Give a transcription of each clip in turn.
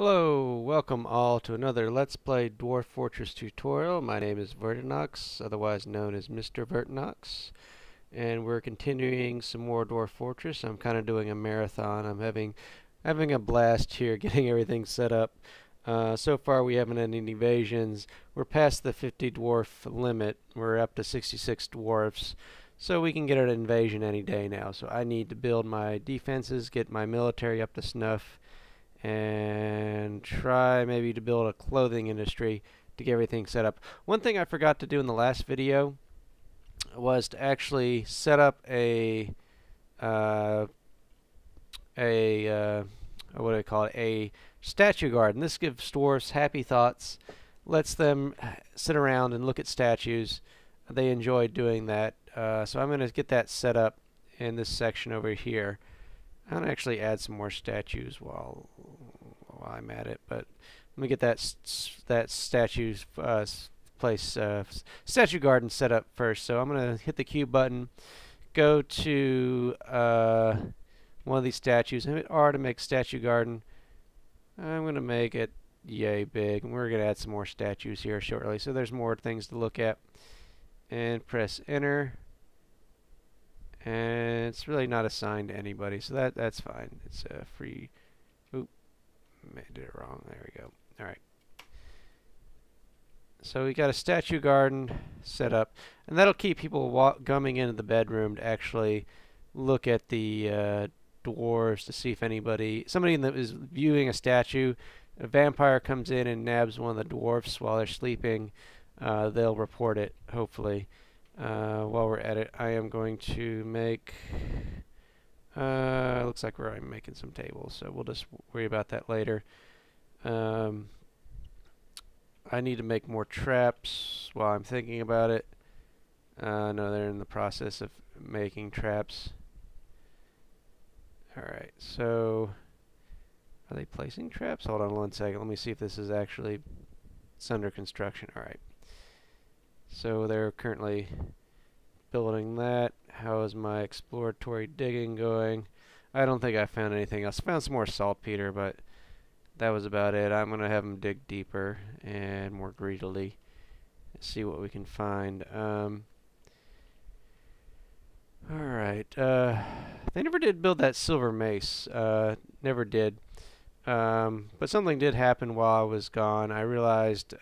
Hello, welcome all to another Let's Play Dwarf Fortress tutorial. My name is Vertinox, otherwise known as Mr. Vertinox, and we're continuing some more Dwarf Fortress. I'm kind of doing a marathon. I'm having a blast here getting everything set up. So far we haven't had any evasions. We're past the 50 dwarf limit. We're up to 66 dwarfs. So we can get an invasion any day now. So I need to build my defenses, get my military up to snuff, and try maybe to build a clothing industry to get everything set up. One thing I forgot to do in the last video was to actually set up a what do I call it? A statue garden. This gives dwarves happy thoughts, lets them sit around and look at statues. They enjoy doing that. So I'm going to get that set up in this section over here. I'm going to actually add some more statues while I'm at it, but let me get that statue garden set up first. So I'm going to hit the Q button, go to one of these statues, and hit R to make statue garden. I'm going to make it yay big, and we're going to add some more statues here shortly. So there's more things to look at, and press enter. And it's really not assigned to anybody, so that's fine. It's a free. Oop, did it wrong. There we go. All right. So we got a statue garden set up, and that'll keep people coming into the bedroom to actually look at the dwarves to see if somebody that is viewing a statue, a vampire comes in and nabs one of the dwarfs while they're sleeping. They'll report it, hopefully. While we're at it, I am going to make, looks like we're making some tables, so we'll just worry about that later. I need to make more traps while I'm thinking about it. No, they're in the process of making traps. Alright, so are they placing traps? Hold on one second. Let me see if this is actually, it's under construction. Alright. So they're currently building that. How is my exploratory digging going? I don't think I found anything else. I found some more saltpeter, but that was about it. I'm going to have them dig deeper and more greedily and see what we can find. Alright. They never did build that silver mace. Never did. But something did happen while I was gone. I realized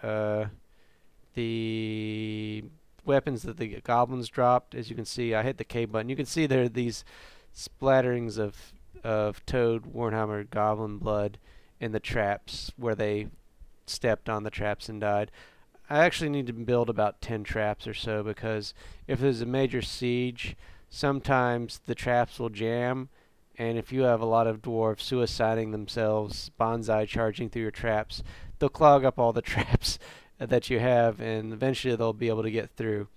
the weapons that the goblins dropped, as you can see, I hit the K button. You can see there are these splatterings of Toad Warhammer goblin blood in the traps where they stepped on the traps and died. I actually need to build about 10 traps or so, because if there's a major siege, sometimes the traps will jam, and if you have a lot of dwarves suiciding themselves, bonsai charging through your traps, they'll clog up all the traps that you have, and eventually they'll be able to get through.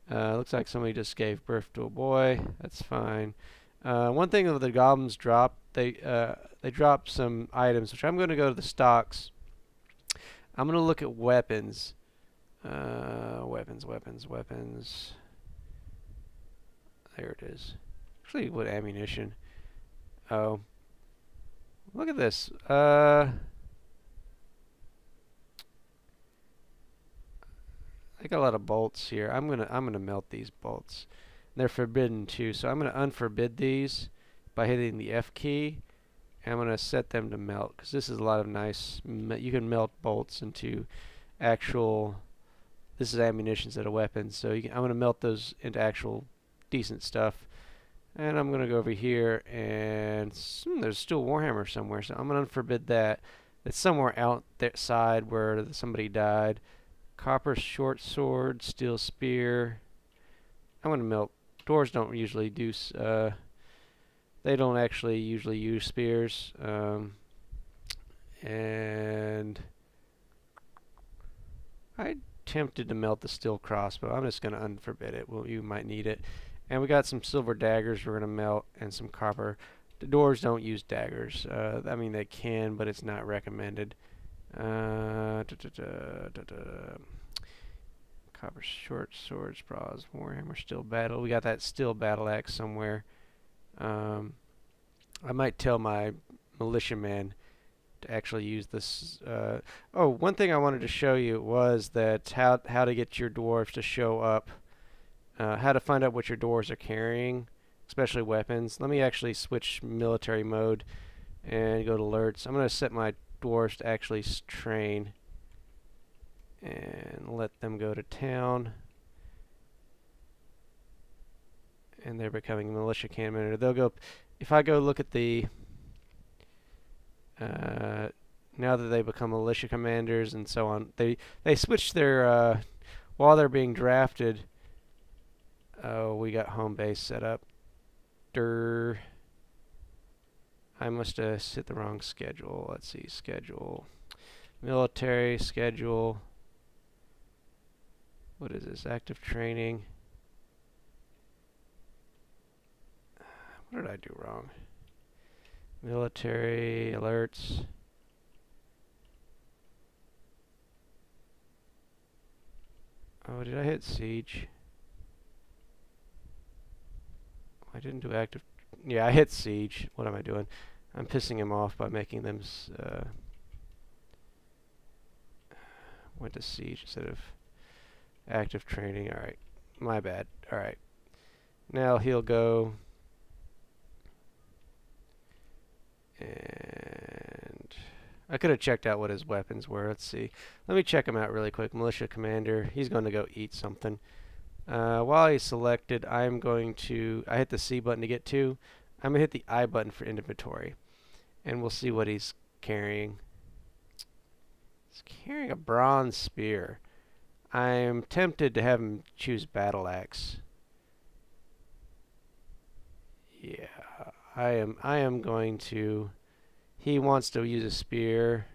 Looks like somebody just gave birth to a boy. That's fine. One thing that the goblins dropped, they dropped some items, which I'm going to go to the stocks. I'm going to look at weapons. Weapons. There it is. Actually, what ammunition? Oh, look at this. I got a lot of bolts here. I'm gonna melt these bolts. They're forbidden too, so I'm gonna unforbid these by hitting the F key. And I'm gonna set them to melt, because this is a lot of nice. You can melt bolts into actual. This is ammunition instead of weapons, so I'm gonna melt those into actual decent stuff. And I'm gonna go over here, and there's still Warhammer somewhere, so I'm gonna unforbid that. It's somewhere out that side where somebody died. Copper short sword, steel spear. I'm gonna melt. Dwarves don't usually do. They don't actually usually use spears. And I tempted to melt the steel crossbow. I'm just gonna unforbid it. Well, you might need it. And we got some silver daggers we're gonna melt, and some copper. The dwarves don't use daggers. I mean, they can, but it's not recommended. Copper short swords, bras, Warhammer steel battle. We got that steel battle axe somewhere. I might tell my militia man to actually use this. Oh, one thing I wanted to show you was that how to get your dwarves to show up, how to find out what your dwarves are carrying, especially weapons. Let me actually switch military mode and go to alerts. I'm going to set my dwarves to actually train and let them go to town. And they're becoming militia cannon. They'll go. If I go look at the now that they become militia commanders and so on, they switch their while they're being drafted. Oh, we got home base set up. I must have hit the wrong schedule. Let's see, schedule, military schedule. What is this? Active training. What did I do wrong? Military alerts. Oh, did I hit siege? I didn't do active. Yeah, I hit siege. What am I doing? I'm pissing him off by making them went to siege instead of active training. Alright, my bad. Alright, now he'll go. And I could have checked out what his weapons were. Let's see. Let me check him out really quick. Militia commander. He's going to go eat something. While he's selected, I'm going to... I hit the C button to get to. I'm going to hit the I button for inventory. And we'll see what he's carrying. He's carrying a bronze spear. I'm tempted to have him choose battle axe. Yeah. I am going to... He wants to use a spear.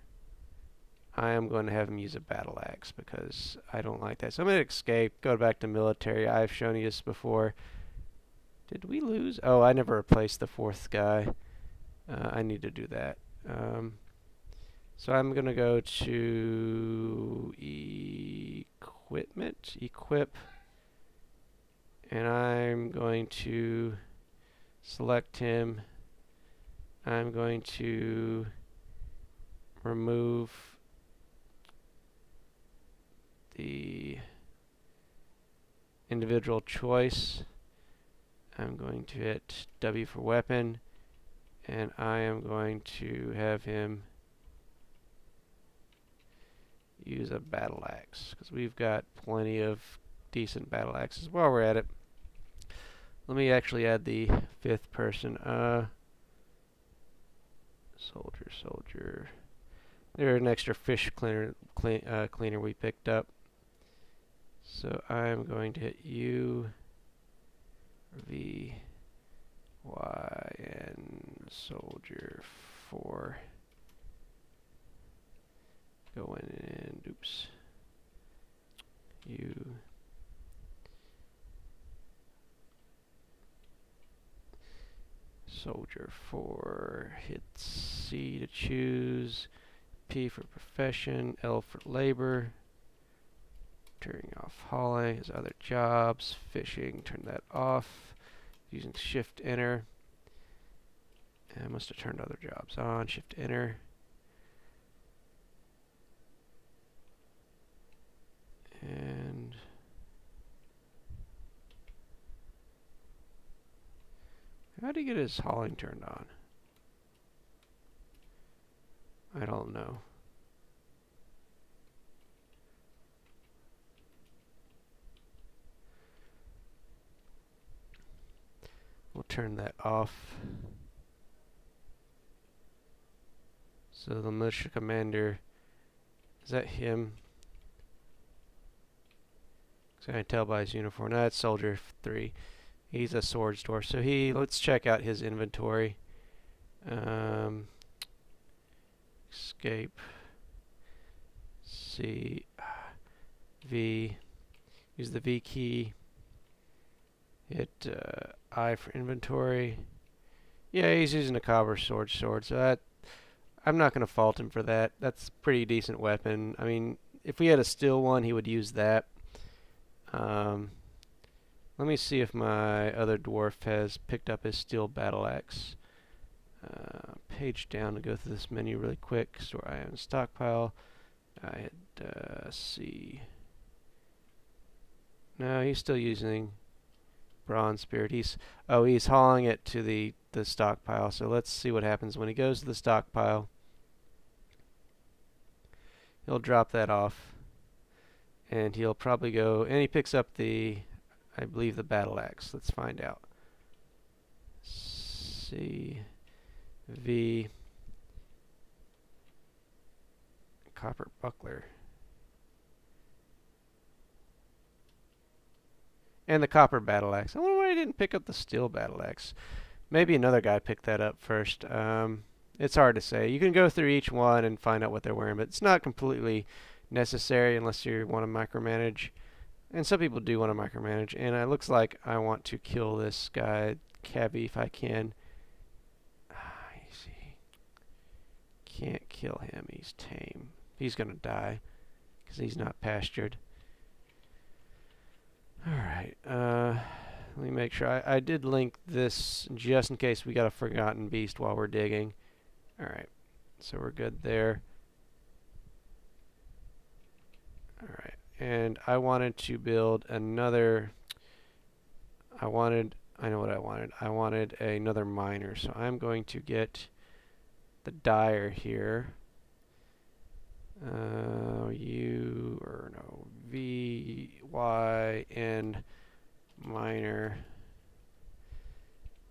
I am going to have him use a battle axe because I don't like that. So I'm going to escape, go back to military. I've shown you this before. Did we lose? Oh, I never replaced the fourth guy. I need to do that. So I'm going to go to equipment, equip, and I'm going to select him. I'm going to remove the individual choice. I'm going to hit W for weapon, and I am going to have him use a battle axe because we've got plenty of decent battle axes. While we're at it, let me actually add the fifth person. Soldier. There's an extra fish cleaner we picked up. So I'm going to hit U, V, Y, and soldier 4. Go in and oops. U. Soldier 4, hit C to choose, P for profession, L for labor, turning off hauling, his other jobs, fishing, turn that off, using shift enter, and I must have turned other jobs on, shift enter, and how did he get his hauling turned on? I don't know. We'll turn that off. So the militia commander, is that him? I can tell by his uniform. No, that's soldier 3. He's a sword store. So let's check out his inventory. Escape. C. V. Use the V key. Hit I for inventory. Yeah, he's using a copper sword. So that I'm not going to fault him for that. That's a pretty decent weapon. I mean, if we had a steel one, he would use that. Let me see if my other dwarf has picked up his steel battle axe. page down to go through this menu really quick. Store item stockpile. I hit C. No, he's still using bronze spirit. He's hauling it to the stockpile. So let's see what happens when he goes to the stockpile. He'll drop that off, and he'll probably go, and he picks up the, I believe, the battle axe. Let's find out. C, V, copper buckler. And the copper battle axe. I wonder why he didn't pick up the steel battle axe. Maybe another guy picked that up first. It's hard to say. You can go through each one and find out what they're wearing, but it's not completely necessary unless you want to micromanage. And some people do want to micromanage. And it looks like I want to kill this guy, Cabby, if I can. Can't kill him. He's tame. He's going to die because he's not pastured. Alright, let me make sure. I did link this just in case we got a forgotten beast while we're digging. Alright, so we're good there. Alright, and I wanted to build another... I know what I wanted. I wanted another miner, so I'm going to get the dyer here. V, Y, N, miner.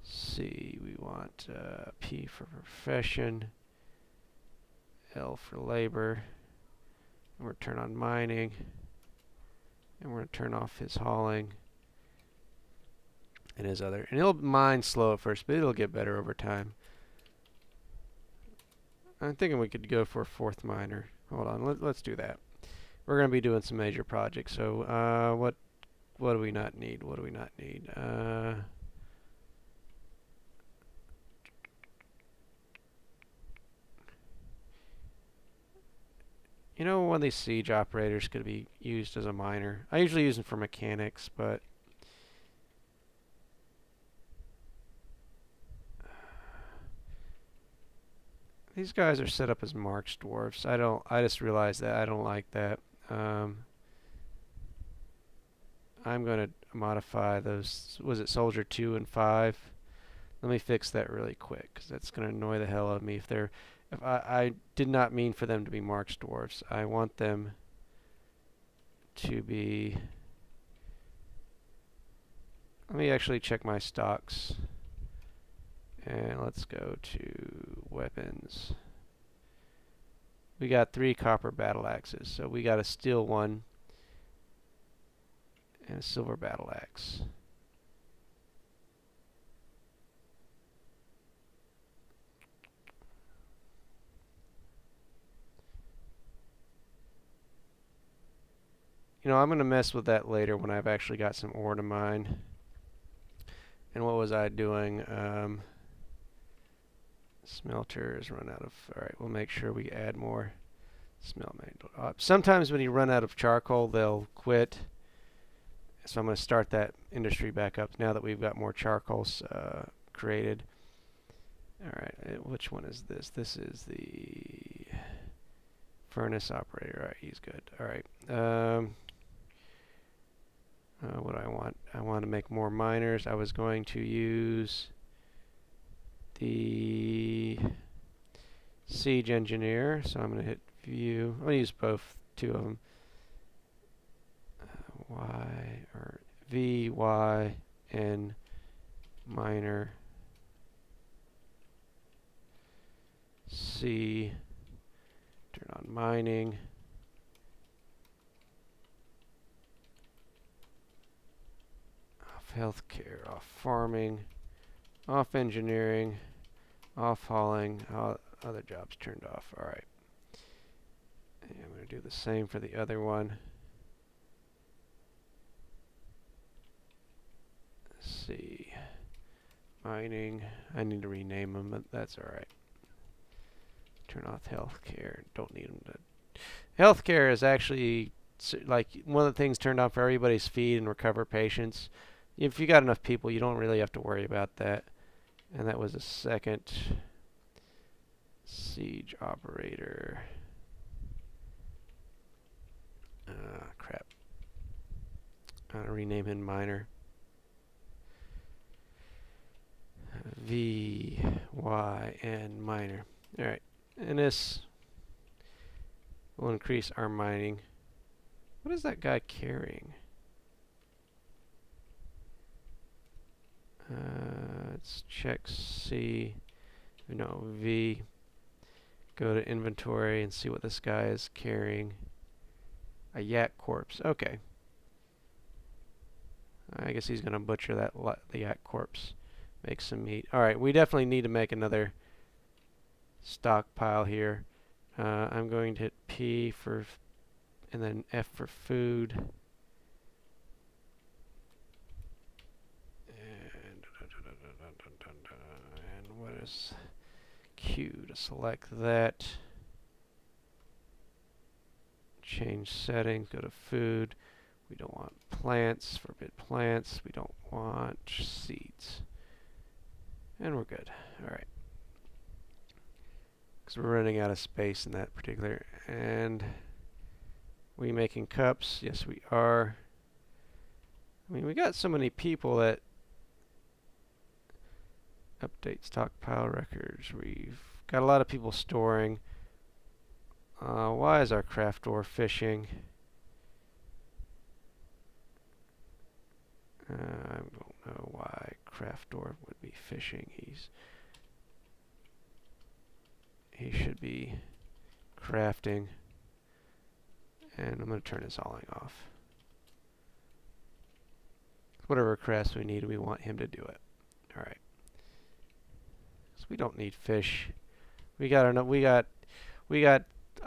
C, we want P for profession, L for labor, and we're going to turn on mining, and we're going to turn off his hauling, and his other, and he'll mine slow at first, but it'll get better over time. I'm thinking we could go for a fourth miner. Hold on, let's do that. We're going to be doing some major projects, so what do we not need? What do we not need? You know, one of these siege operators could be used as a miner. I usually use them for mechanics, but these guys are set up as marks dwarfs. I just realized that. I don't like that. I'm going to modify those. Was it soldier 2 and 5? Let me fix that really quick, because that's going to annoy the hell out of me. If I did not mean for them to be marks dwarfs. I want them to be... Let me actually check my stocks. And let's go to weapons. We got 3 copper battle axes, so we got a steel one and a silver battle axe. You know, I'm going to mess with that later when I've actually got some ore to mine. And what was I doing? Smelters run out of... Alright, we'll make sure we add more. Sometimes when you run out of charcoal, they'll quit. So I'm going to start that industry back up now that we've got more charcoals created. Alright, which one is this? This is the furnace operator. Alright, he's good. Alright. What do I want? I want to make more miners. I was going to use the siege engineer, so I'm going to hit view. I'll use both, 2 of them. Y or V, Y, N, miner, C, turn on mining, off healthcare, off farming, off engineering, off hauling, other jobs turned off. Alright. And I'm going to do the same for the other one. Let's see. Mining. I need to rename them, but that's alright. Turn off healthcare. Don't need them to... Healthcare is actually like one of the things turned on for everybody's feed and recover patients. If you got enough people, you don't really have to worry about that. And that was a second. Siege operator. Crap. I'll rename him miner. VYN miner. Alright. And this will increase our mining. What is that guy carrying? Let's check C. No, V. Go to inventory and see what this guy is carrying. A yak corpse. Okay. I guess he's going to butcher the yak corpse. Make some meat. Alright, we definitely need to make another stockpile here. I'm going to hit P for, and then F for food. And what is Q to select that? Change settings, go to food. We don't want plants, forbid plants. We don't want seeds. And we're good. Alright. Because we're running out of space in that particular. And we making cups? Yes, we are. I mean, we got so many people that update stockpile records. We've got a lot of people storing. Why is our craft door fishing? I don't know why craft door would be fishing. He should be crafting. And I'm going to turn his hauling off. Whatever crafts we need, we want him to do it. All right. So we don't need fish. We got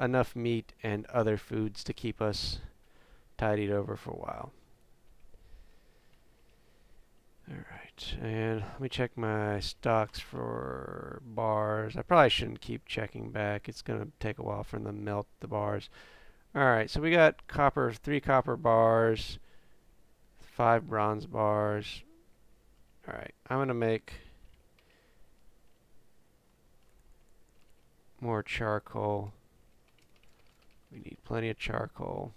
enough meat and other foods to keep us tidied over for a while. Alright, and let me check my stocks for bars. I probably shouldn't keep checking back. It's going to take a while for them to melt the bars. Alright, so we got 3 copper bars, 5 bronze bars. Alright, I'm going to make more charcoal. We need plenty of charcoal.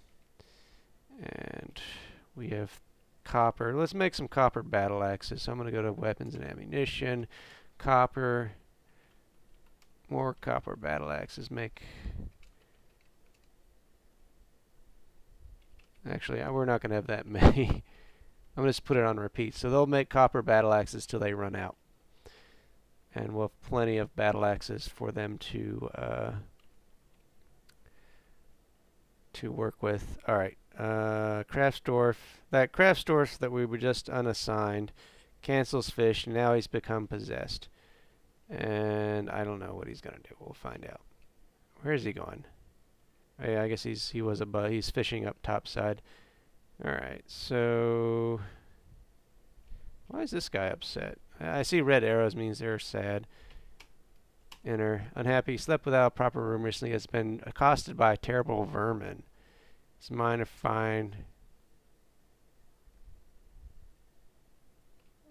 And we have copper. Let's make some copper battle axes. So I'm going to go to weapons and ammunition. Copper. More copper battle axes. Actually, we're not going to have that many. I'm going to just put it on repeat. So they'll make copper battle axes till they run out. And we'll have plenty of battle axes for them to work with. Alright, Craftsdorf. That Craftsdorf that we were just unassigned cancels fish. Now he's become possessed. And I don't know what he's going to do. We'll find out. Where is he going? Oh, yeah, I guess he's fishing up topside. Alright, so why is this guy upset? I see red arrows means they're sad. Enter. Unhappy. Slept without a proper room recently. Has been accosted by terrible vermin. His mine are fine.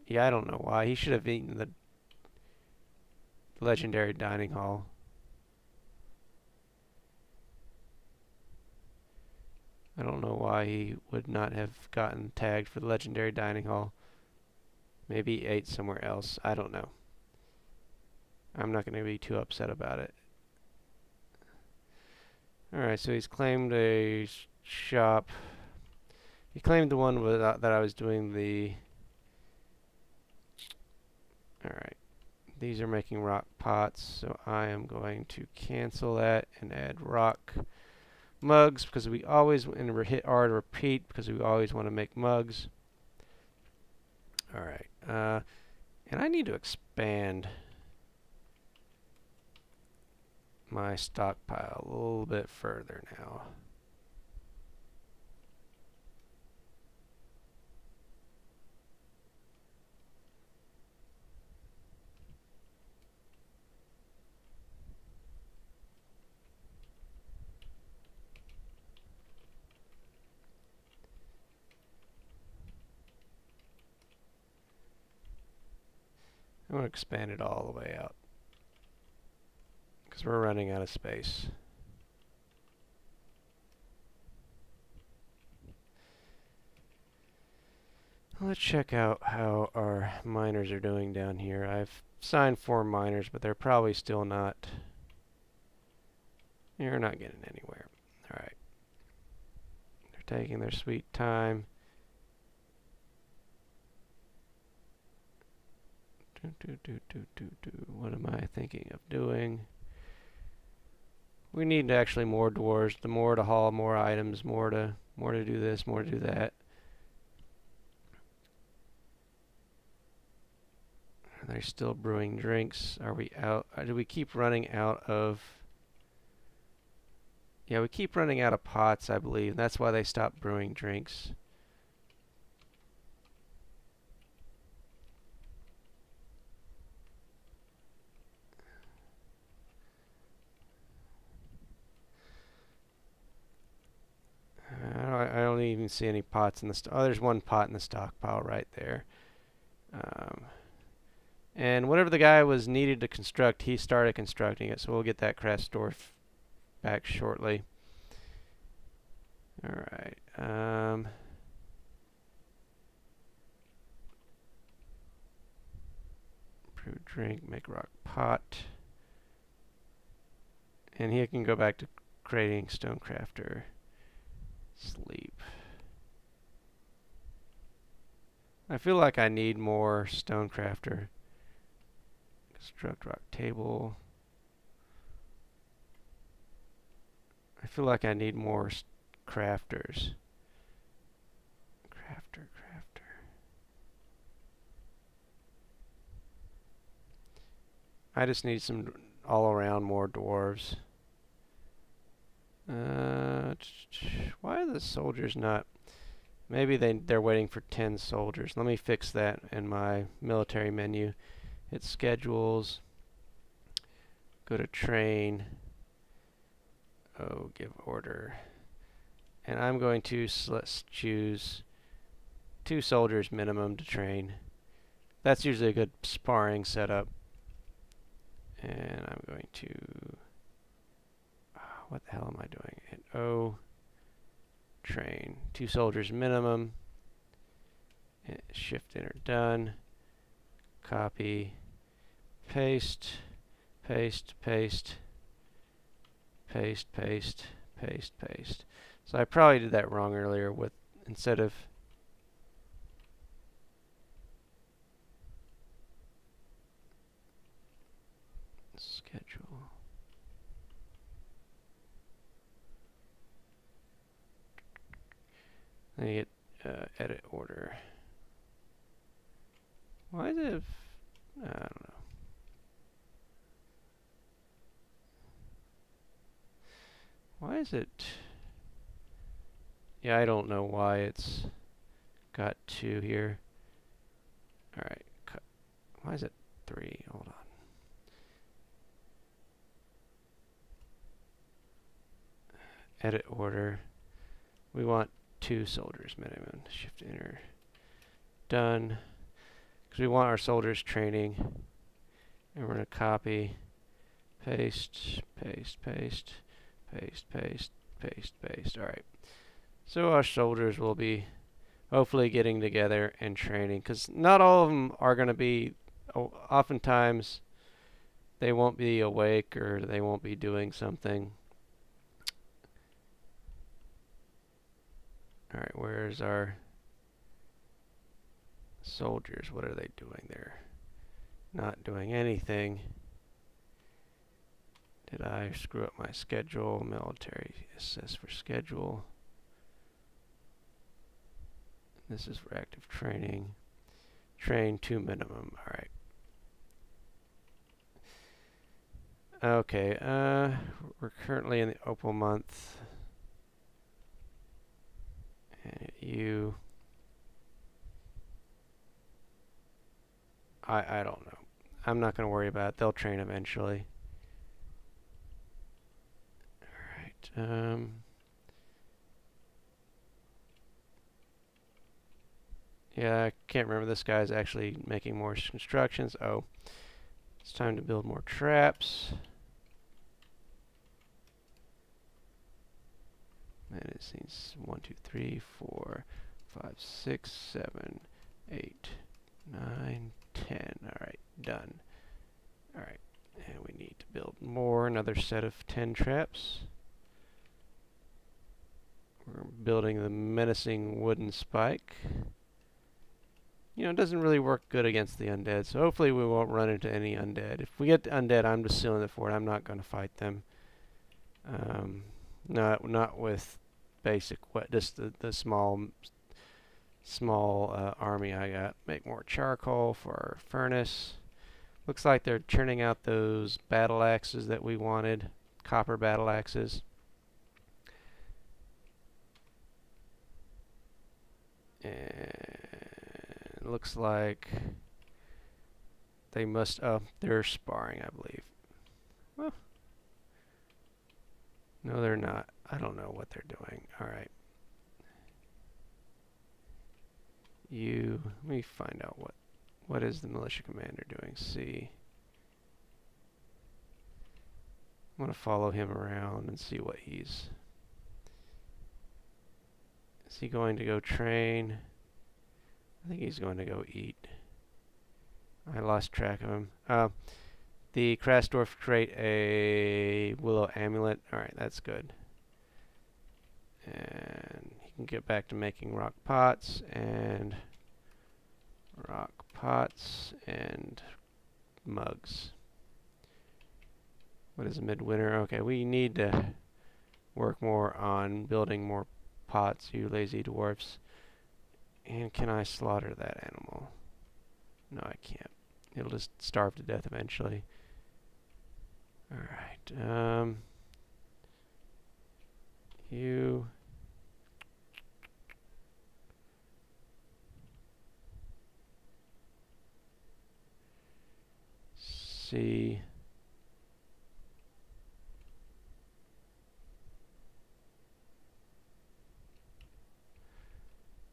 Yeah, I don't know why. He should have eaten the legendary dining hall. I don't know why he would not have gotten tagged for the legendary dining hall. Maybe he ate somewhere else. I don't know. I'm not going to be too upset about it. Alright, so he's claimed a shop. He claimed the one that I was doing the... Alright. These are making rock pots, so I am going to cancel that and add rock mugs because we always, and hit R to repeat because we always want to make mugs. Alright. And I need to expand my stockpile a little bit further now. I'm going to expand it all the way out. because we're running out of space. Let's check out how our miners are doing down here. I've assigned 4 miners, but they're probably still not. You're not getting anywhere. Alright. They're taking their sweet time. What am I thinking of doing? We need actually more dwarves. The more to haul, more items, more to do this, more to do that. They're still brewing drinks. Are we out? Do we keep running out of... Yeah, we keep running out of pots, I believe. That's why they stopped brewing drinks. I don't even see any pots in the... Oh, there's one pot in the stockpile right there. And whatever the guy was needed to construct, he started constructing it, so we'll get that craft store back shortly. Alright. Brew drink, make rock pot. And he can go back to creating stone crafter. Sleep. I feel like I need more stone crafter. Construct rock table. I feel like I need more crafters. Crafter. I just need some all around more dwarves. Why are the soldiers not... Maybe they're waiting for 10 soldiers. Let me fix that in my military menu. Hit schedules. Go to train. Oh, give order. And I'm going to let's choose 2 soldiers minimum to train. That's usually a good sparring setup. And I'm going to... what the hell am I doing? Hit O. Train. 2 soldiers minimum. Shift enter done. Copy. Paste. Paste. Paste. Paste. Paste. Paste. Paste. So I probably did that wrong earlier with instead of schedule. Then you get edit order. Why is it? I don't know. Why is it? Yeah, I don't know why it's got 2 here. Alright, why is it 3? Hold on. Edit order. We want 2 soldiers minimum. Shift enter. Done. Because we want our soldiers training. And we're going to copy, paste, paste, paste, paste, paste, paste, paste. Alright. So our soldiers will be hopefully getting together and training. Because not all of them are going to be, oftentimes they won't be awake or they won't be doing something. Alright, where's our soldiers? What are they doing there? Not doing anything. Did I screw up my schedule? Military assess for schedule. This is for active training. Train 2 minimum. Alright. Okay, we're currently in the opal month. And you... I don't know. I'm not going to worry about it. They'll train eventually. Alright, yeah, I can't remember. This guy's actually making more constructions. Oh, it's time to build more traps. Scenes 1, 2, 3, 4, 5, 6, 7, 8, 9, 10. Alright, done. Alright, and we need to build more, another set of 10 traps. We're building the menacing wooden spike. You know, it doesn't really work good against the undead, so hopefully we won't run into any undead. If we get undead, I'm just sealing the fort. I'm not going to fight them. Not with basic, just the small army I got. Make more charcoal for our furnace. Looks like they're churning out those battle axes that we wanted, copper battle axes. And looks like they must, they're sparring, I believe. Well, no, they're not. I don't know what they're doing. Alright. Let me find out what is the militia commander doing. See. I'm going to follow him around and see what he's... Is he going to go train? I think he's going to go eat. I lost track of him. The Krasdorf create a willow amulet. Alright, that's good. And he can get back to making rock pots and mugs. What is a midwinter? Okay, we need to work more on building more pots, you lazy dwarfs. And can I slaughter that animal? No, I can't. It'll just starve to death eventually. Alright, you... See...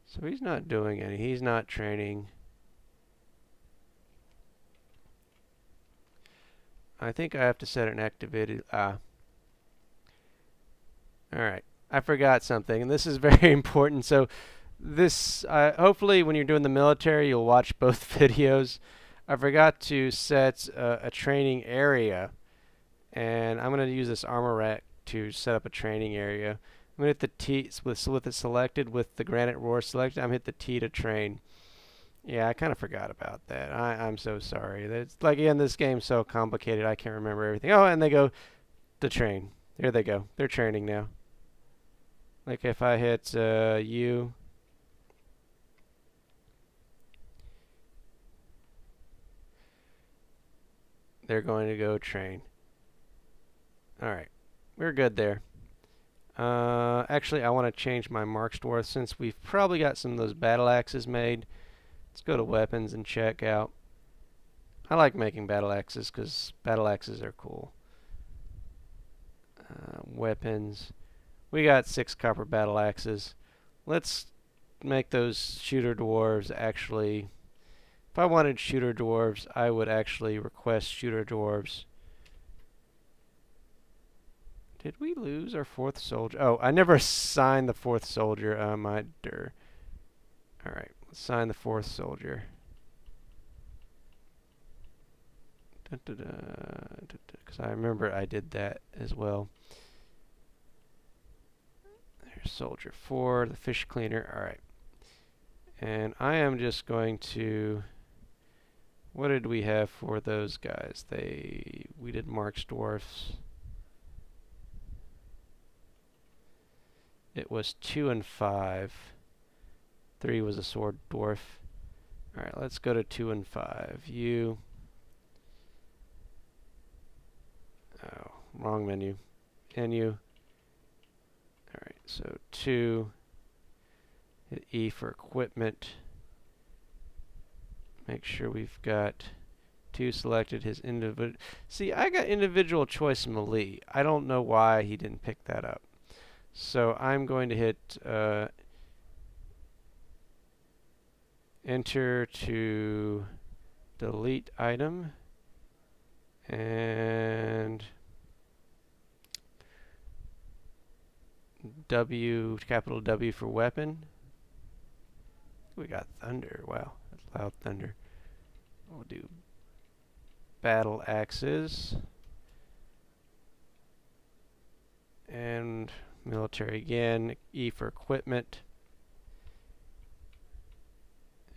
So he's not doing any. He's not training. I think I have to set an activated... Alright. I forgot something, and this is very important. So this, hopefully when you're doing the military, you'll watch both videos. I forgot to set a training area, and I'm going to use this armor rack to set up a training area. I'm going to hit the T, with it selected, with the granite roar selected, I'm hit the T to train. Yeah, I kind of forgot about that. I'm so sorry. It's like, again, this game's so complicated, I can't remember everything. Oh, and they go to train. There they go. They're training now. Like if I hit U, they're going to go train. Alright, we're good there. Actually, I want to change my Marksdwarf since we've probably got some of those battle axes made. Let's go to weapons and check out. I like making battle axes because battle axes are cool. Weapons. We got 6 copper battle axes. Let's make those shooter dwarves actually... If I wanted shooter dwarves, I would actually request shooter dwarves. Did we lose our 4th soldier? Oh, I never assigned the 4th soldier. Alright, let's assign the 4th soldier. Because I remember I did that as well. There's soldier 4, the fish cleaner. Alright. And I am just going to... What did we have for those guys? We did Marksdwarfs. It was 2 and 5. 3 was a sword dwarf. Alright, let's go to 2 and 5. You... Oh, wrong menu. Can you... Alright, so 2. Hit E for equipment. Make sure we've got 2 selected. His individual... See, I got individual choice melee. I don't know why he didn't pick that up. So I'm going to hit enter to delete item, and W, capital W for weapon. We got thunder. Wow, that's loud thunder. We'll do battle axes. And military again. E for equipment.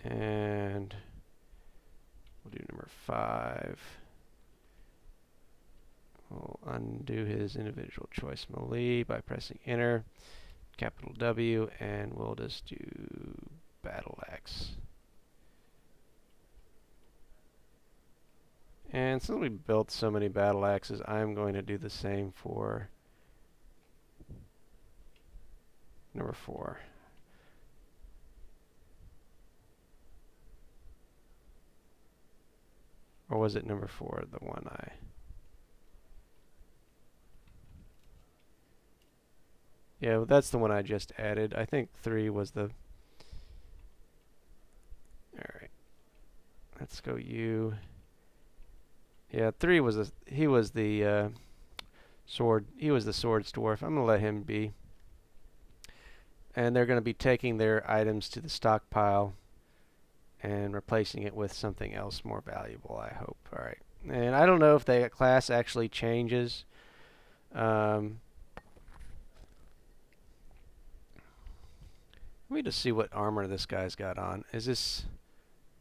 And we'll do number 5. We'll undo his individual choice melee by pressing enter, capital W, and we'll just do battle axe. And since we built so many battle axes, I'm going to do the same for number 4. Or was it number 4, the one I... Yeah, well, that's the one I just added. I think 3 was the... Alright. Let's go U. Yeah, 3 was the... He was the sword... He was the swords dwarf. I'm going to let him be. And they're going to be taking their items to the stockpile and replacing it with something else more valuable, I hope. Alright. And I don't know if the class actually changes. Let me just see what armor this guy's got on. Is this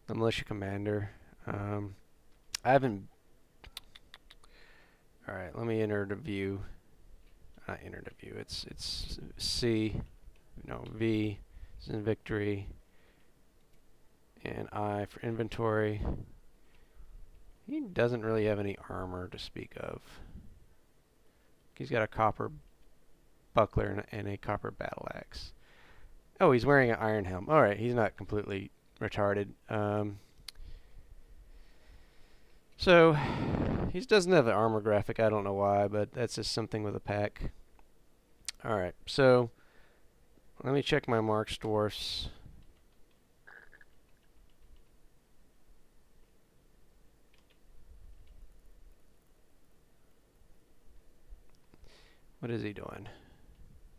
the militia commander? I haven't... Alright, let me enter the view. Not enter the view. It's C. No, V is in victory. And I for inventory. He doesn't really have any armor to speak of. He's got a copper buckler and a copper battle axe. Oh, he's wearing an iron helm. Alright, he's not completely retarded. So, he doesn't have an armor graphic. I don't know why, but that's just something with a pack. Alright, so let me check my marks dwarfs. What is he doing?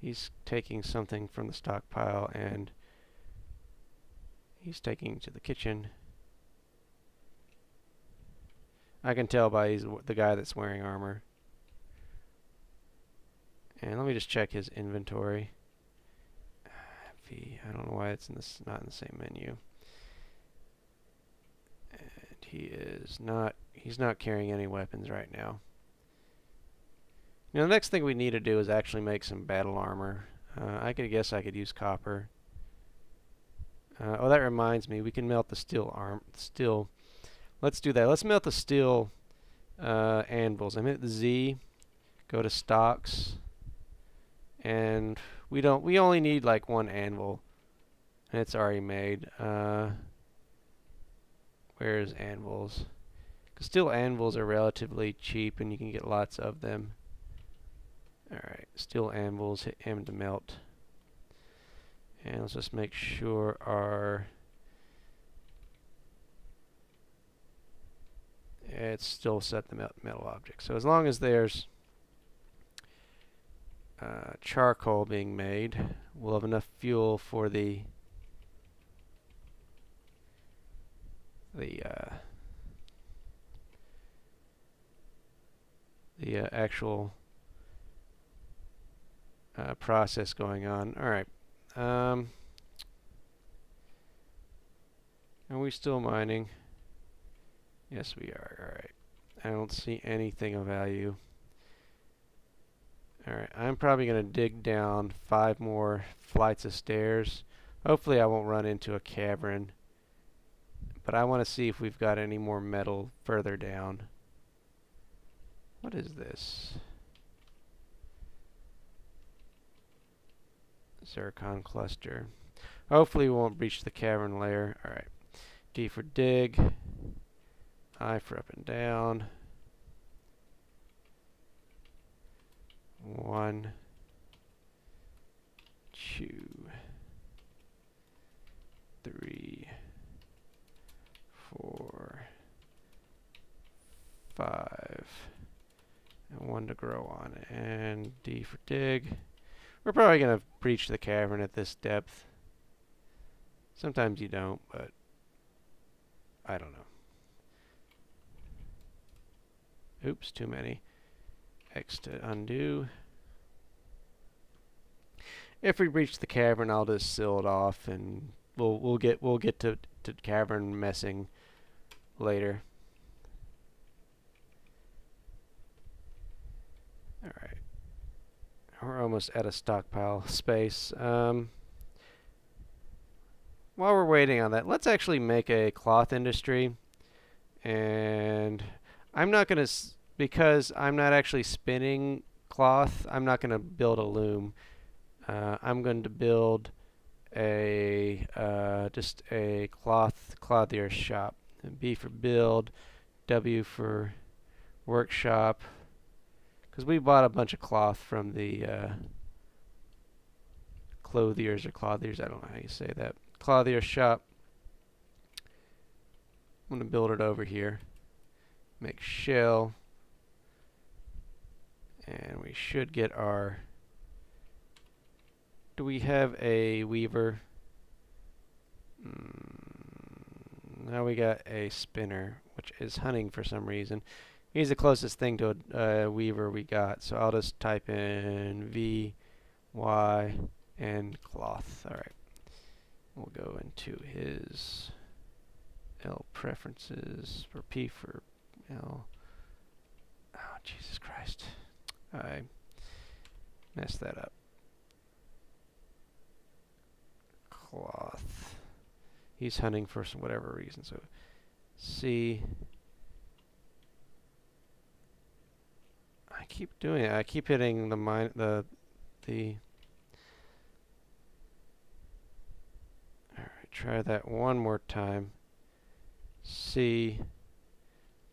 He's taking something from the stockpile and he's taking to the kitchen. I can tell by the guy that's wearing armor. And let me just check his inventory. V. I don't know why it's in this, not in the same menu. And he's not carrying any weapons right now. Now the next thing we need to do is actually make some battle armor. I guess I could use copper. Oh, that reminds me, we can melt the steel. Let's do that. Let's melt the steel anvils. I'm hit the Z, go to stocks, and we only need like 1 anvil, and it's already made. Where's anvils? 'Cause steel anvils are relatively cheap, and you can get lots of them. Alright, steel anvils, hit M to melt. And let's just make sure our... it's still set the metal object. So as long as there's charcoal being made, we'll have enough fuel for the actual process going on. Alright. Are we still mining? Yes, we are. Alright. I don't see anything of value. Alright, I'm probably going to dig down 5 more flights of stairs. Hopefully I won't run into a cavern. But I want to see if we've got any more metal further down. What is this? Zircon cluster. Hopefully we won't breach the cavern layer. Alright. D for dig. I for up and down. 1, 2, 3, 4, 5, and 1 to grow on. And D for dig. We're probably going to breach the cavern at this depth. Sometimes you don't, but I don't know. Oops, too many. X to undo. If we breach the cavern, I'll just seal it off, and we'll get to cavern messing later. All right, we're almost out of stockpile space. While we're waiting on that, let's actually make a cloth industry. And I'm not gonna, because I'm not actually spinning cloth, I'm not gonna build a loom. I'm going to build a just a clothier shop. And B for build, W for workshop, because we bought a bunch of cloth from the clothiers or clothiers. I don't know how you say that. Clothier shop. I'm going to build it over here. Make shell, and we should get our. Do we have a weaver? Now we got a spinner, which is hunting for some reason. He's the closest thing to a weaver we got, so I'll just type in V, Y, and cloth. Alright. We'll go into his L preferences for P for L. Oh, Jesus Christ. I messed that up. Cloth. He's hunting for some whatever reason, so C. I keep doing it. I keep hitting the Alright, try that one more time. C,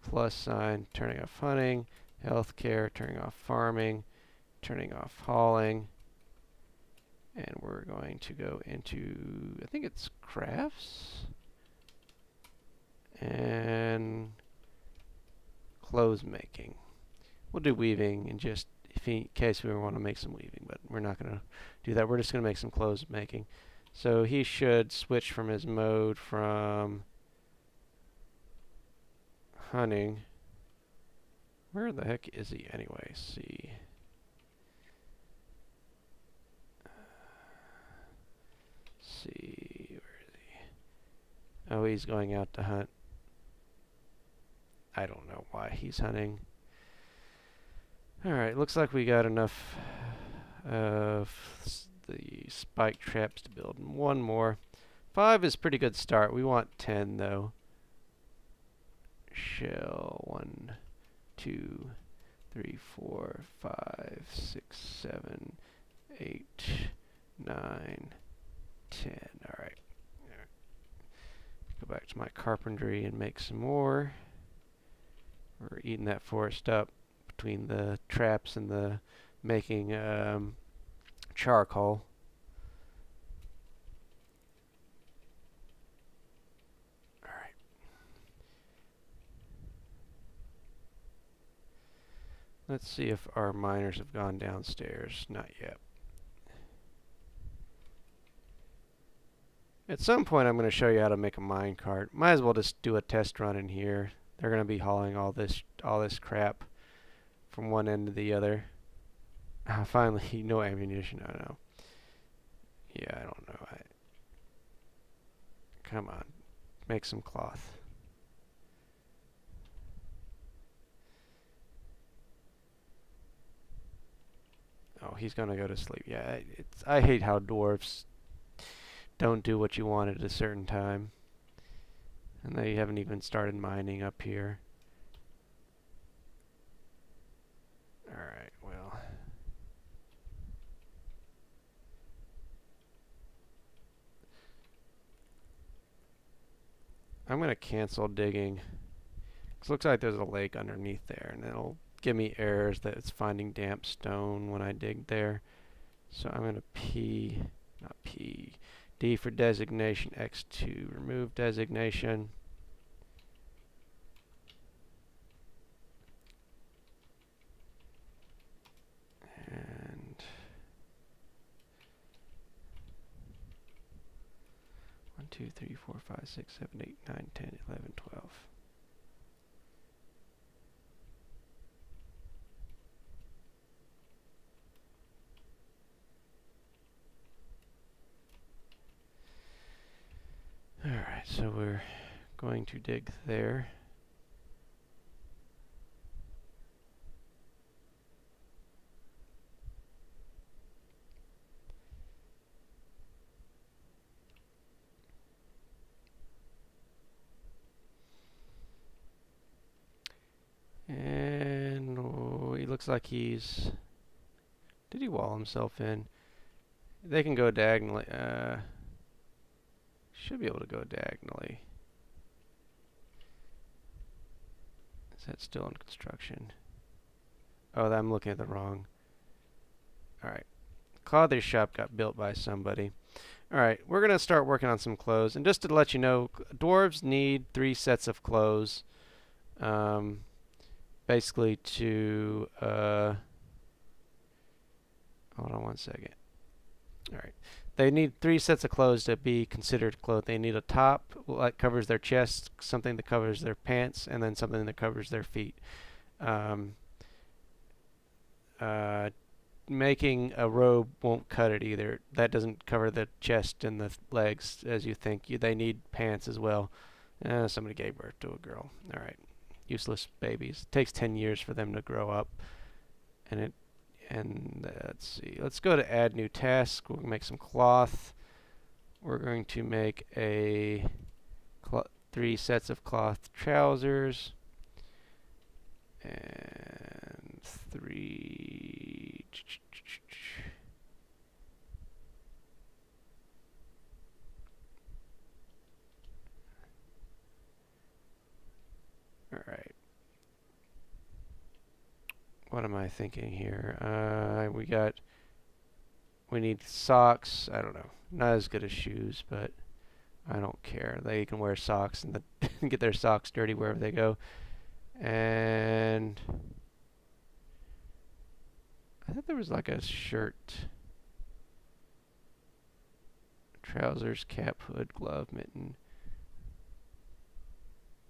plus sign, turning off hunting, healthcare, turning off farming, turning off hauling. And we're going to go into, I think it's crafts and clothes making. We'll do weaving in just in case we want to make some weaving, but we're not going to do that. We're just going to make some clothes making. So he should switch from his mode from hunting. Where the heck is he anyway? See. See, where is he? Oh, he's going out to hunt. I don't know why he's hunting. Alright, looks like we got enough of the spike traps to build one more. 5 is a pretty good start. We want 10 though. Shell 1, 2, 3, 4, 5, 6, 7, 8, 9, 10. Alright. Go back to my carpentry and make some more. We're eating that forest up between the traps and the making charcoal. Alright. Let's see if our miners have gone downstairs. Not yet. At some point I'm going to show you how to make a mine cart. Might as well just do a test run in here. They're going to be hauling all this crap from one end to the other. Finally, no ammunition. I don't know. Yeah, I don't know. Come on. Make some cloth. Oh, he's going to go to sleep. Yeah, I hate how dwarves don't do what you want at a certain time. And they haven't even started mining up here. Alright, well. I'm going to cancel digging. 'Cause it looks like there's a lake underneath there, and it'll give me errors that it's finding damp stone when I dig there. So I'm going to D for designation, X to remove designation. And 2, 3, 4, 5, 6, 7, 8, 9, 10, 11, 12. Alright, so we're going to dig there. And he looks like he's... Did he wall himself in? They can go diagonally. Should be able to go diagonally. Is that still in construction? Oh, I'm looking at the wrong. Alright. Clothes shop got built by somebody. Alright, we're going to start working on some clothes. And just to let you know, dwarves need 3 sets of clothes. Basically to... hold on one second. Alright. They need 3 sets of clothes to be considered clothes. They need a top that covers their chest, something that covers their pants, and then something that covers their feet. Making a robe won't cut it either. That doesn't cover the chest and the legs as you think. They need pants as well. Somebody gave birth to a girl. Alright. Useless babies. It takes 10 years for them to grow up. And let's see. Let's go to add new task. We're going to make some cloth. We're going to make 3 sets of cloth trousers. And 3... Alright. What am I thinking here? We need socks. I don't know. Not as good as shoes, but I don't care. They can wear socks and get their socks dirty wherever they go. And I thought there was like a shirt. Trousers, cap, hood, glove, mitten.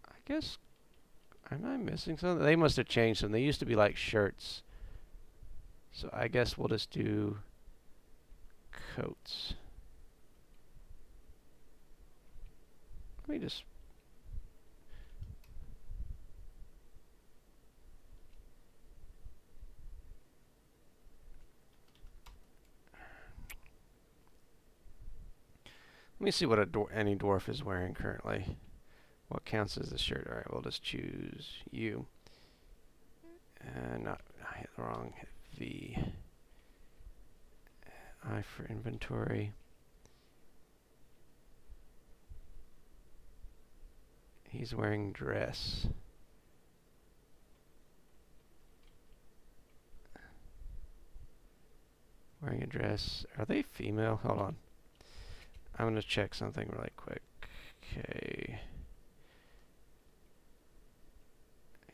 I guess... Am I missing something? They must have changed them. They used to be like shirts. So I guess we'll just do coats. Let me just... Let me see what any dwarf is wearing currently. What counts as the shirt? Alright, we'll just choose you. I hit the wrong. Hit V. I for inventory. He's wearing dress. Wearing a dress. Are they female? Hold on. I'm going to check something really quick. Okay.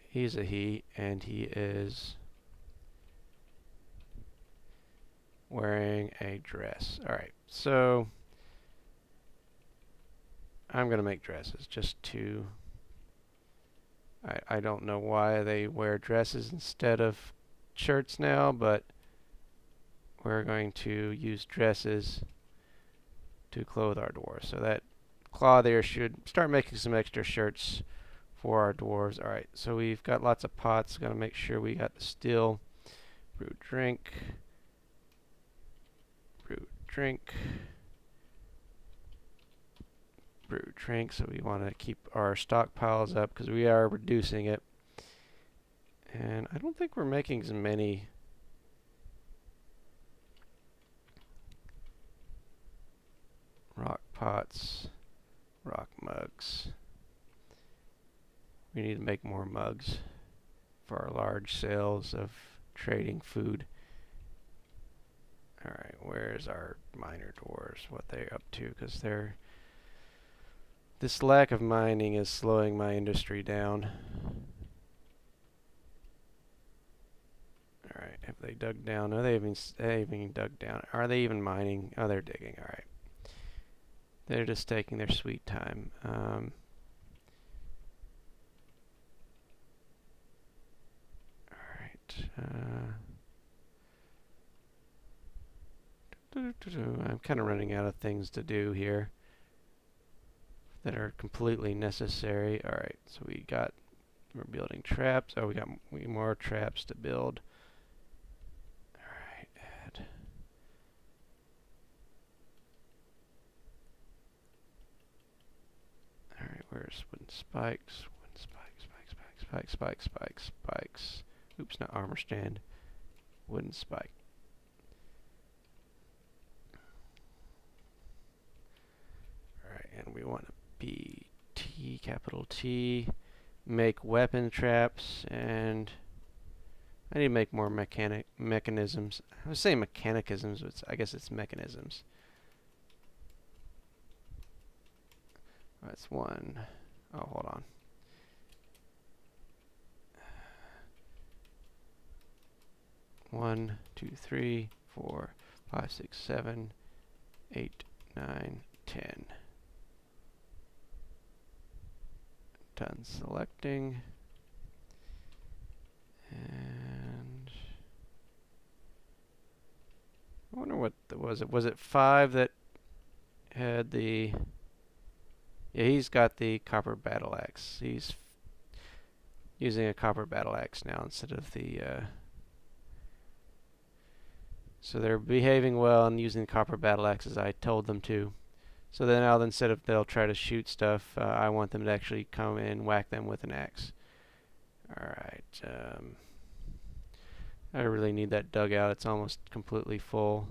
He's a he, and he is wearing a dress. Alright, so I'm going to make dresses, just 2. I don't know why they wear dresses instead of shirts now, but we're going to use dresses to clothe our dwarves. So that claw there should start making some extra shirts for our dwarves. Alright, so we've got lots of pots. Got to make sure we got the still. Brew drink. Brew drink. Brew drink. So we want to keep our stockpiles up because we are reducing it. And I don't think we're making as many rock pots, rock mugs. We need to make more mugs for our large sales of trading food. Alright, where's our miner dwarves? What they're up to? Because this lack of mining is slowing my industry down. Alright, have they dug down? No, they haven't even dug down. Are they even mining? Oh, they're digging. Alright. They're just taking their sweet time. I'm kind of running out of things to do here that are completely necessary. Alright, so we're building traps. Oh, we got more traps to build. Alright, add. Alright, where's wooden spikes? Wooden spikes. Oops, not armor stand. Wooden spike. Alright, and we want to be capital T, make weapon traps, and I need to make more mechanisms. I was saying mechanicisms, but I guess it's mechanisms. That's one. Oh, hold on. One, two, three, 4, 5, 6, 7, 8, 9, 10. Done selecting. And I wonder what was it. Was it 5 that had the... Yeah, he's got the copper battle axe. He's using a copper battle axe now instead of the... So they're behaving well and using the copper battle axe as I told them to. So then now instead of they'll try to shoot stuff, I want them to actually come in and whack them with an axe. Alright. I really need that dugout. It's almost completely full.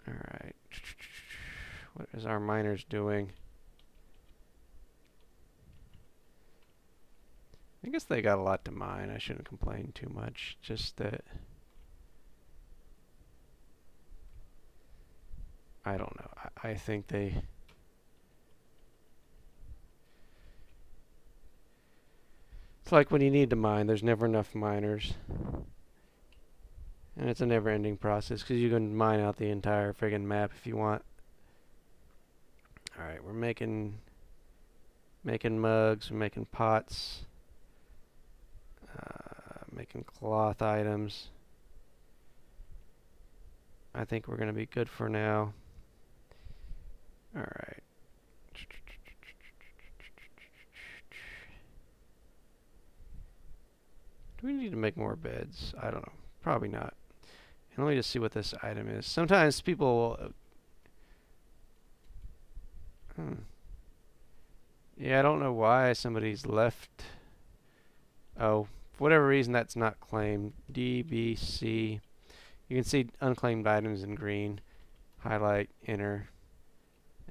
Alright. What is our miners doing? I guess they got a lot to mine. I shouldn't complain too much. Just that... I don't know. I think they... It's like when you need to mine, there's never enough miners. And it's a never-ending process, because you can mine out the entire friggin' map if you want. Alright, we're making mugs, we're making pots, making cloth items. I think we're going to be good for now. Alright. Do we need to make more beds? I don't know. Probably not. And let me just see what this item is. Sometimes people will... Yeah, I don't know why somebody's left... Oh, for whatever reason that's not claimed. DBC. You can see unclaimed items in green. Highlight, enter.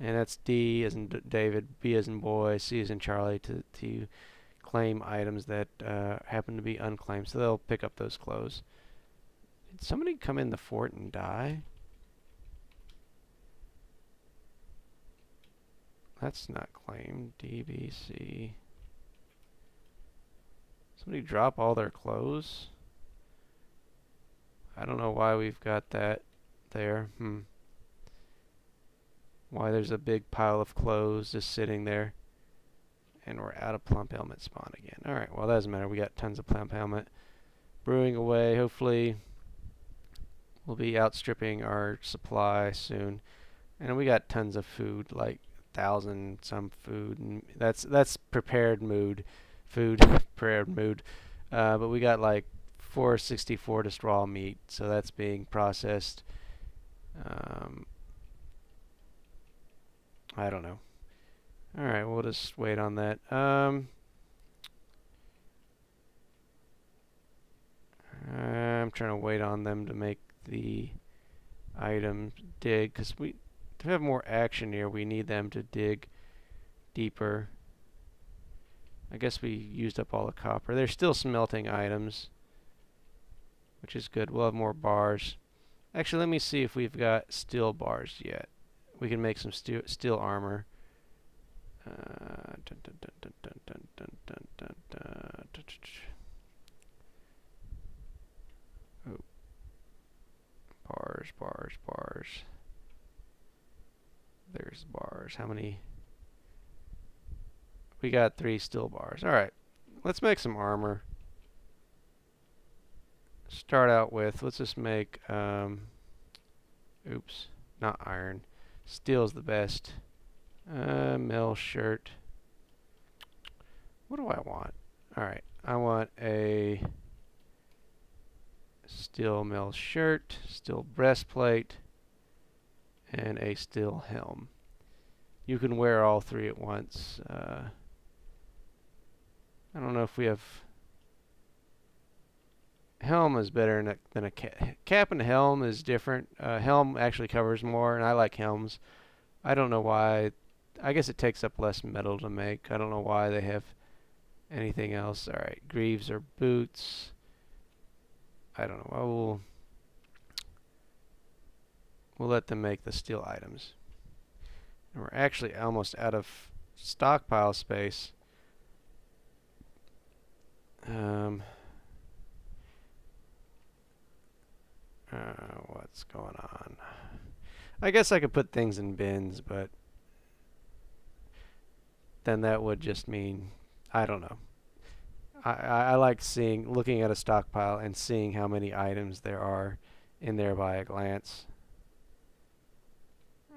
And that's D as in David, B as in boy, C as in Charlie to claim items that happen to be unclaimed. So they'll pick up those clothes. Did somebody come in the fort and die? That's not claimed. DBC. Somebody drop all their clothes? I don't know why we've got that there. Why there's a big pile of clothes just sitting there. And we're out of plump helmet spawn again. Alright, well that doesn't matter. We got tons of plump helmet brewing away. Hopefully we'll be outstripping our supply soon. And we got tons of food, like 1,000 some food. And that's prepared mood. Food, prepared mood. But we got like 464 just raw meat. So that's being processed. I don't know. Alright, we'll just wait on that. I'm trying to wait on them to make the item dig, because to have more action here, we need them to dig deeper. I guess we used up all the copper. They're still smelting items, which is good. We'll have more bars. Actually, let me see if we've got steel bars yet. We can make some steel armor. Oh. Bars. There's bars. How many? We got 3 steel bars. Alright, let's make some armor. Start out with, let's just make, oops, not iron. Steel's the best. Mill shirt. What do I want? Alright, I want a steel mill shirt, steel breastplate, and a steel helm. You can wear all 3 at once. I don't know if we have... Helm is better than a cap. Cap and helm is different. Helm actually covers more, and I like helms. I don't know why. I guess it takes up less metal to make. I don't know why they have anything else. Alright, greaves or boots. I don't know. We'll let them make the steel items. And we're actually almost out of stockpile space. What's going on? I guess I could put things in bins, but then that would just mean, I don't know. I like looking at a stockpile and seeing how many items there are in there by a glance.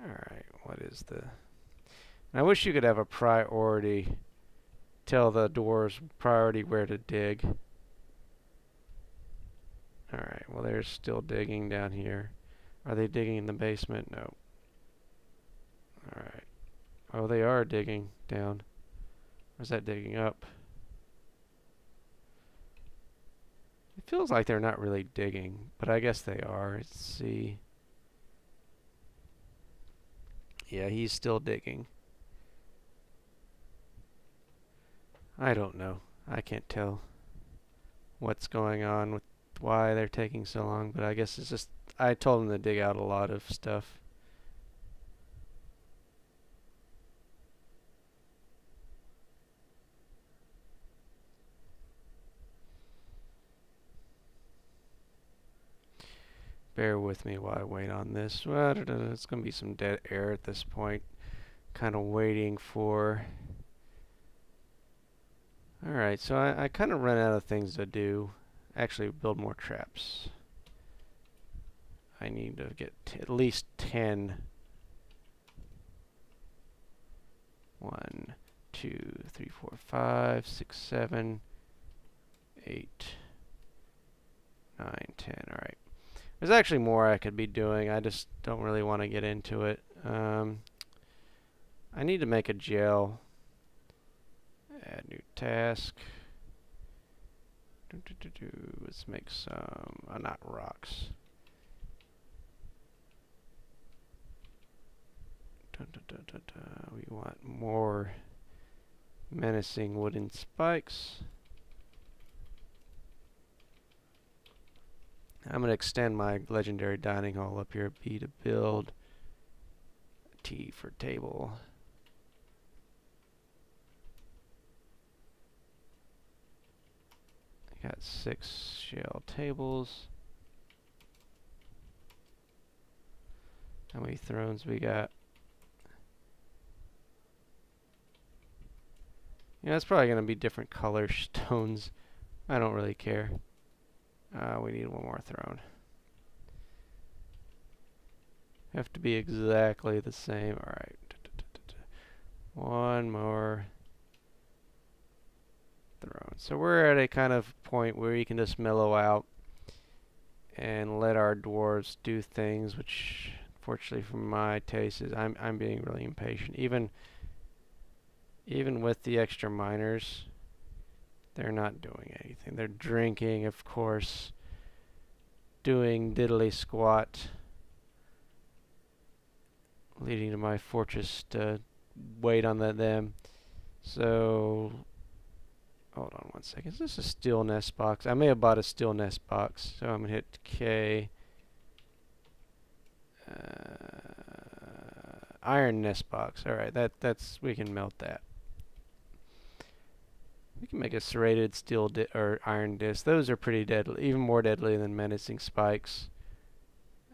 Alright, what is the... I wish you could have a priority. Tell the dwarves priority where to dig. Alright, well they're still digging down here. Are they digging in the basement? No. Alright. Oh, they are digging down. Or is that digging up? It feels like they're not really digging, but I guess they are. Let's see. Yeah, he's still digging. I don't know. I can't tell what's going on with why they're taking so long, but I guess it's just I told them to dig out a lot of stuff. Bear with me while I wait on this. Well, it's going to be some dead air at this point. Kind of waiting for... Alright, so I kind of run out of things to do. Actually, build more traps. I need to get at least 10. 1, 2, 3, 4, 5, 6, 7, 8, 9, 10. Alright. There's actually more I could be doing. I just don't really want to get into it. I need to make a jail. Add new task. Let's make some, not rocks. We want more menacing wooden spikes. I'm going to extend my legendary dining hall up here. B to build. T for table. I got 6 shell tables. How many thrones we got? Yeah, it's probably going to be different color stones. I don't really care. We need one more throne. Have to be exactly the same. Alright. One more throne. So we're at a kind of point where you can just mellow out and let our dwarves do things, which fortunately for my taste is I'm being really impatient. Even with the extra miners, they're not doing anything. They're drinking, of course, doing diddly squat, leading to my fortress to wait on them. So, hold on one second. Is this a steel nest box? I may have bought a steel nest box, so I'm going to hit K. Iron nest box. Alright, that's we can melt that. We can make a serrated steel or iron disc. Those are pretty deadly, even more deadly than menacing spikes.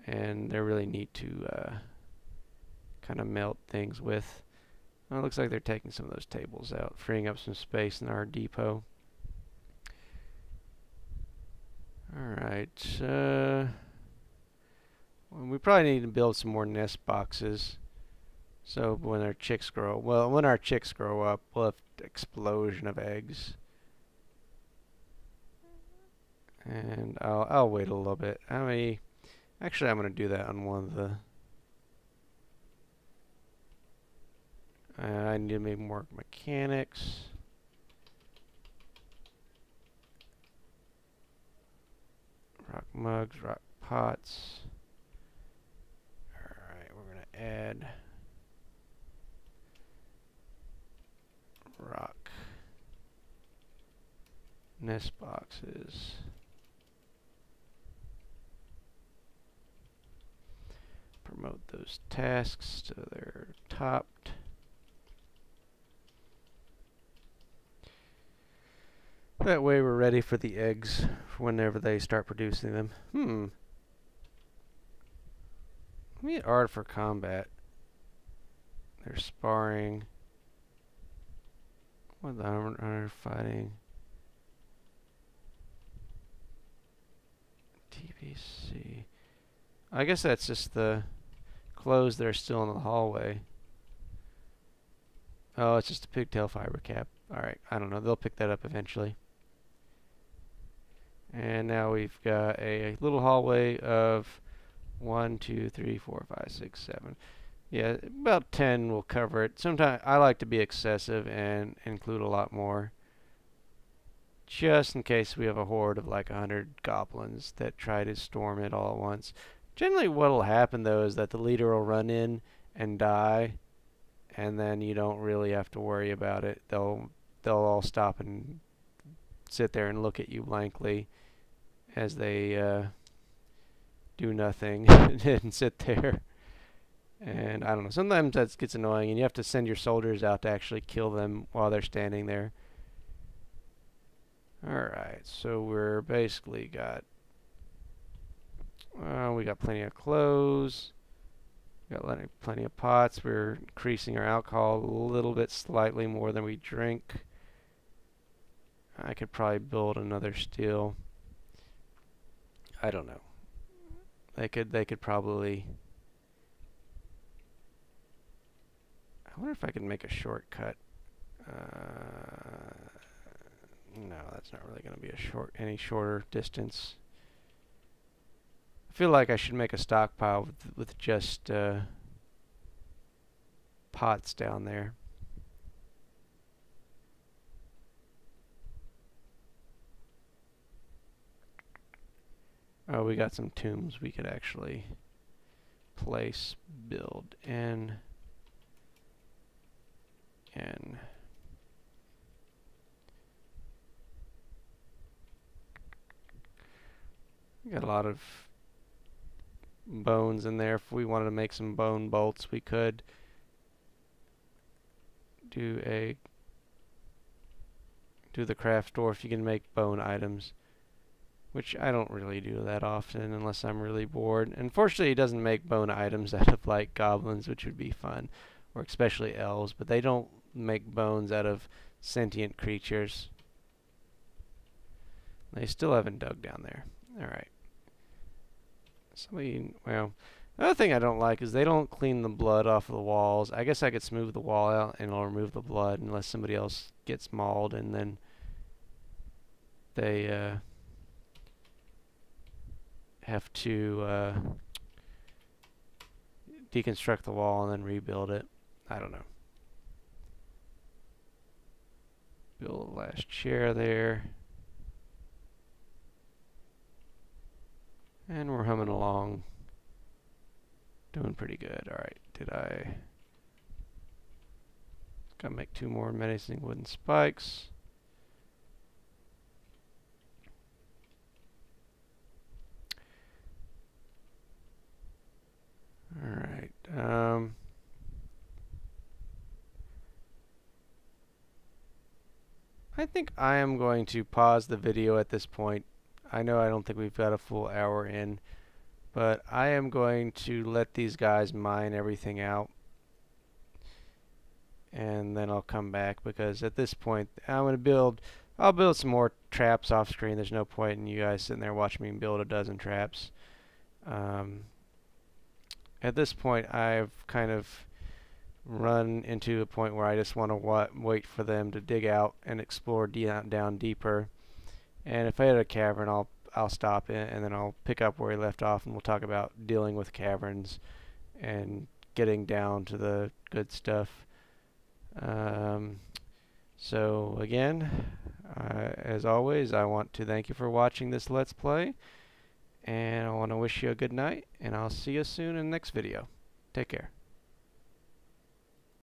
And they're really neat to kind kind of melt things with. Well, it looks like they're taking some of those tables out, freeing up some space in our depot. Alright, we probably need to build some more nest boxes. So when our chicks grow, when our chicks grow up, we'll have an explosion of eggs. And I'll wait a little bit. Actually, I'm going to do that on one of the... I need to make more mechanics. Rock mugs, rock pots. Alright, we're going to add rock nest boxes. Promote those tasks to their topped. That way we're ready for the eggs whenever they start producing them. Let me get art for combat. They're sparring. What the armor fighting? TPC. I guess that's just the clothes that are still in the hallway. Oh, it's just a pigtail fiber cap. Alright, I don't know. They'll pick that up eventually. And now we've got a little hallway of 1, 2, 3, 4, 5, 6, 7. Yeah, about 10 will cover it. Sometimes I like to be excessive and include a lot more, just in case we have a horde of like 100 goblins that try to storm it all at once. Generally what will happen though is that the leader will run in and die, and then you don't really have to worry about it. They'll all stop and sit there and look at you blankly as they do nothing and sit there. And I don't know, sometimes that gets annoying and you have to send your soldiers out to actually kill them while they're standing there. Alright, so we're basically got we got plenty of clothes, we got plenty of pots. We're increasing our alcohol a little bit, slightly more than we drink. I could probably build another steel. I don't know. They could probably... I wonder if I can make a shortcut. No, that's not really going to be any shorter distance. I feel like I should make a stockpile with just pots down there. Oh, we got some tombs we could actually place, build, and we got a lot of bones in there. If we wanted to make some bone bolts, we could do the craft store if you can make bone items, which I don't really do that often unless I'm really bored. Unfortunately, it doesn't make bone items out of like goblins, which would be fun, or especially elves, but they don't make bones out of sentient creatures. They still haven't dug down there. Alright. Well, another thing I don't like is they don't clean the blood off of the walls. I guess I could smooth the wall out and it'll remove the blood unless somebody else gets mauled, and then they have to deconstruct the wall and then rebuild it. I don't know. Build a last chair there. And we're humming along. Doing pretty good. Alright, gotta make 2 more menacing wooden spikes. Alright, I think I am going to pause the video at this point. I know I don't think we've got a full hour in, but I am going to let these guys mine everything out, and then I'll come back, because at this point I'll build some more traps off screen. There's no point in you guys sitting there watching me build a dozen traps. At this point, I've kind of run into a point where I just want to wait for them to dig out and explore down deeper. And if I hit a cavern, I'll stop it, and then I'll pick up where we left off, and we'll talk about dealing with caverns and getting down to the good stuff. So again, as always, I want to thank you for watching this Let's Play, and I want to wish you a good night, and I'll see you soon in the next video. Take care.